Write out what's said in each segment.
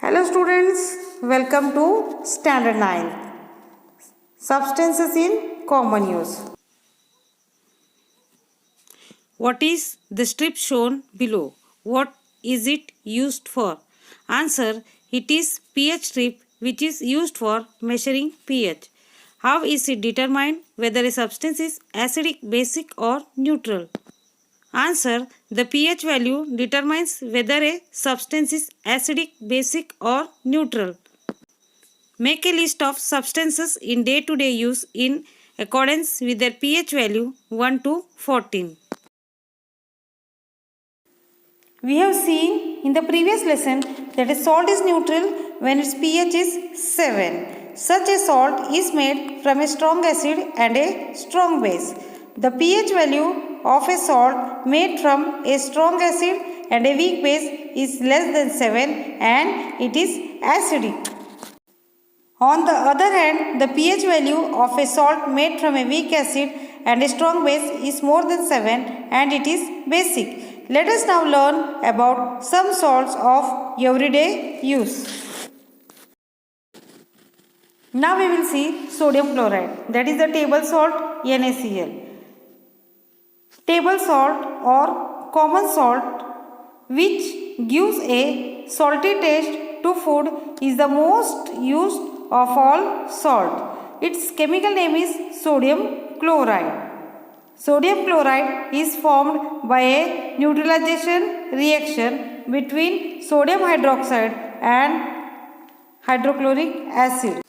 Hello students, welcome to Standard 9. Substances in common use. What is the strip shown below? What is it used for? Answer, it is pH strip which is used for measuring pH. How is it determined whether a substance is acidic, basic or neutral? Answer, the pH value determines whether a substance is acidic, basic or neutral. Make a list of substances in day-to-day use in accordance with their pH value 1 to 14. We have seen in the previous lesson that a salt is neutral when its pH is 7. Such a salt is made from a strong acid and a strong base. The pH value of a salt made from a strong acid and a weak base is less than 7 and it is acidic. On the other hand, the pH value of a salt made from a weak acid and a strong base is more than 7 and it is basic. Let us now learn about some salts of everyday use. Now we will see sodium chloride, that is the table salt NaCl. Table salt or common salt which gives a salty taste to food is the most used of all salt. Its chemical name is sodium chloride. Sodium chloride is formed by a neutralization reaction between sodium hydroxide and hydrochloric acid.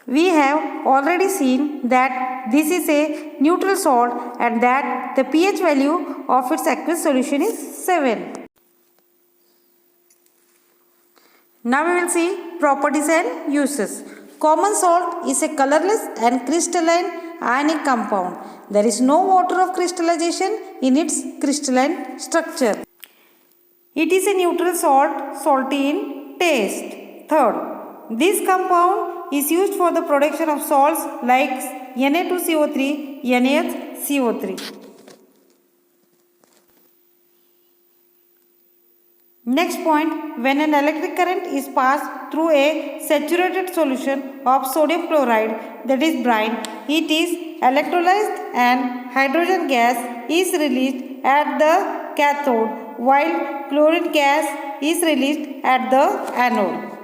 We have already seen that this is a neutral salt and that the pH value of its aqueous solution is 7. Now we will see properties and uses. Common salt is a colorless and crystalline ionic compound. There is no water of crystallization in its crystalline structure. It is a neutral salt, salty in taste. Third, this compound is used for the production of salts like Na2CO3, NaHCO3. Next point, when an electric current is passed through a saturated solution of sodium chloride, that is brine, it is electrolyzed and hydrogen gas is released at the cathode while chlorine gas is released at the anode.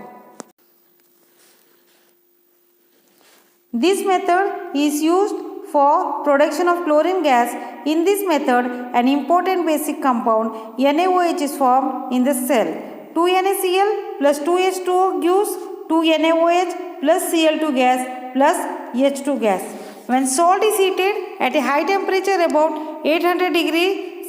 This method is used for production of chlorine gas. In this method, an important basic compound NaOH is formed in the cell. 2NaCl plus 2H2O gives 2NaOH plus Cl2 gas plus H2 gas. When salt is heated at a high temperature about 800 degrees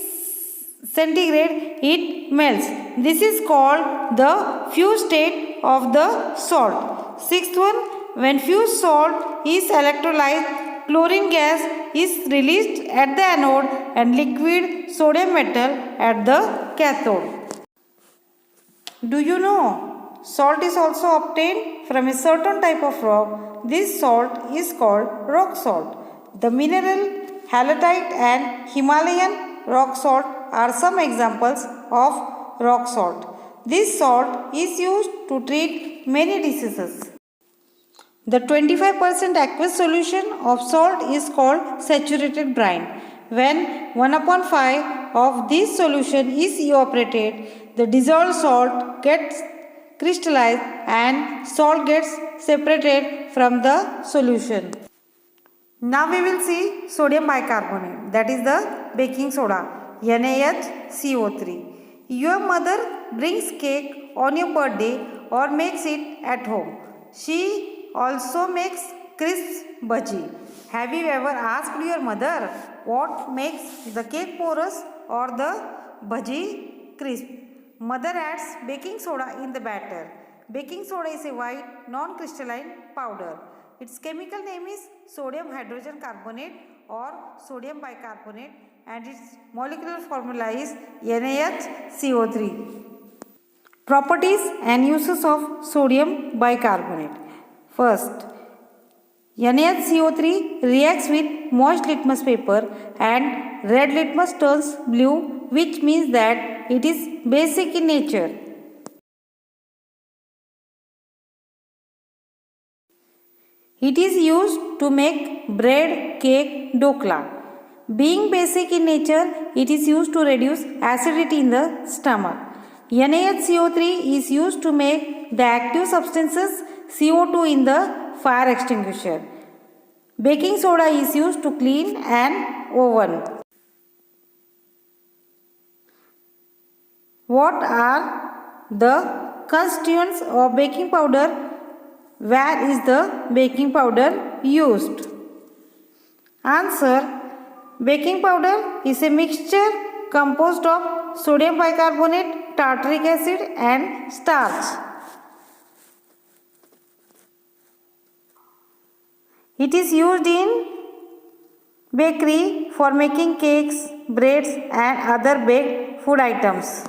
centigrade, it melts. This is called the fused state of the salt. Sixth one, when fused salt is electrolyzed, chlorine gas is released at the anode and liquid sodium metal at the cathode. Do you know? Salt is also obtained from a certain type of rock. This salt is called rock salt. The mineral halotite and Himalayan rock salt are some examples of rock salt. This salt is used to treat many diseases. The 25% aqueous solution of salt is called saturated brine. When 1/5 of this solution is evaporated, the dissolved salt gets crystallized and salt gets separated from the solution. Now we will see sodium bicarbonate, that is the baking soda, NaHCO3. Your mother brings cake on your birthday or makes it at home. She also makes crisp bhaji. Have you ever asked your mother what makes the cake porous or the bhaji crisp? Mother adds baking soda in the batter. Baking soda is a white non-crystalline powder. Its chemical name is sodium hydrogen carbonate or sodium bicarbonate and its molecular formula is NaHCO3. Properties and uses of sodium bicarbonate. First, NaHCO3 reacts with moist litmus paper and red litmus turns blue, which means that it is basic in nature. It is used to make bread, cake, dokla. Being basic in nature, it is used to reduce acidity in the stomach. NaHCO3 is used to make the active substances CO2 in the fire extinguisher. Baking soda is used to clean an oven. What are the constituents of baking powder? Where is the baking powder used? Answer. Baking powder is a mixture composed of sodium bicarbonate, tartaric acid and starch. It is used in bakery for making cakes, breads and other baked food items.